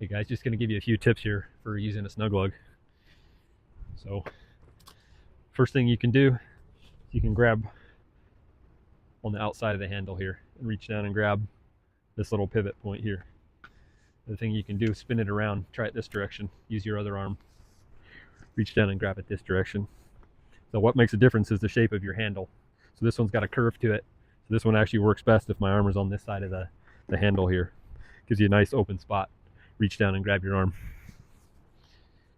Hey guys, just going to give you a few tips here for using a Snug Lug. So first thing you can do, you can grab on the outside of the handle here and reach down and grab this little pivot point here. The thing you can do is spin it around, try it this direction, use your other arm, reach down and grab it this direction. So what makes a difference is the shape of your handle. So this one's got a curve to it. So this one actually works best if my arm is on this side of the handle here. Gives you a nice open spot. Reach down and grab your arm.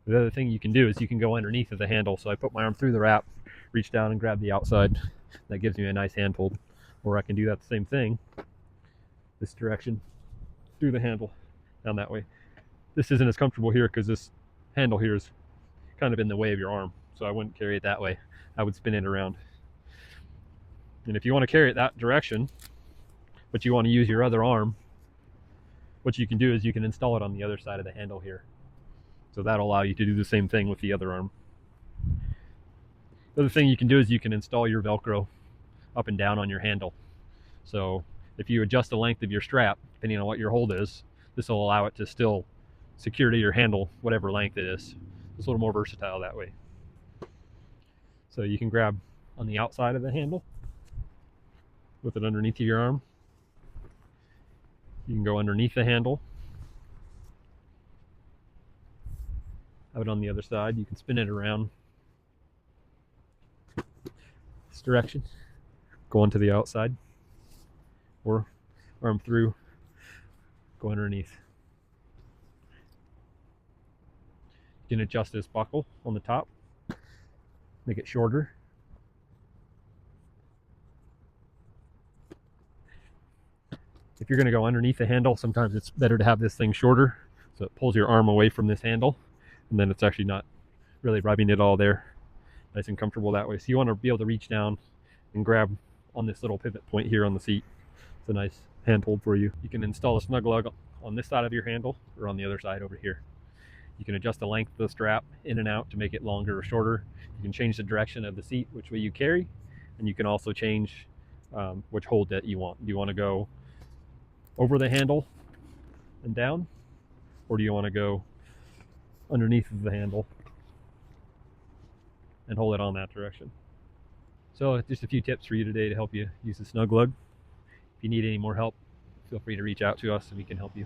The other thing you can do is you can go underneath of the handle. So I put my arm through the wrap, reach down and grab the outside. That gives me a nice handhold. Or I can do that the same thing, this direction, through the handle, down that way. This isn't as comfortable here because this handle here is kind of in the way of your arm. So I wouldn't carry it that way. I would spin it around. And if you want to carry it that direction, but you want to use your other arm, what you can do is you can install it on the other side of the handle here. So that'll allow you to do the same thing with the other arm. The other thing you can do is you can install your Velcro up and down on your handle. So if you adjust the length of your strap, depending on what your hold is, this will allow it to still secure to your handle, whatever length it is. It's a little more versatile that way. So you can grab on the outside of the handle with it underneath your arm. You can go underneath the handle, have it on the other side. You can spin it around this direction, go onto the outside, or arm through, go underneath. You can adjust this buckle on the top, make it shorter. If you're going to go underneath the handle, sometimes it's better to have this thing shorter, so it pulls your arm away from this handle, and then it's actually not really rubbing it all there. Nice and comfortable that way. So you want to be able to reach down and grab on this little pivot point here on the seat. It's a nice handhold for you. You can install a Snug Lug on this side of your handle or on the other side over here. You can adjust the length of the strap in and out to make it longer or shorter. You can change the direction of the seat, which way you carry, and you can also change which hold that you want. Do you want to go over the handle and down, or do you want to go underneath of the handle and hold it on that direction? So just a few tips for you today to help you use the Snug Lug. If you need any more help, feel free to reach out to us and we can help you.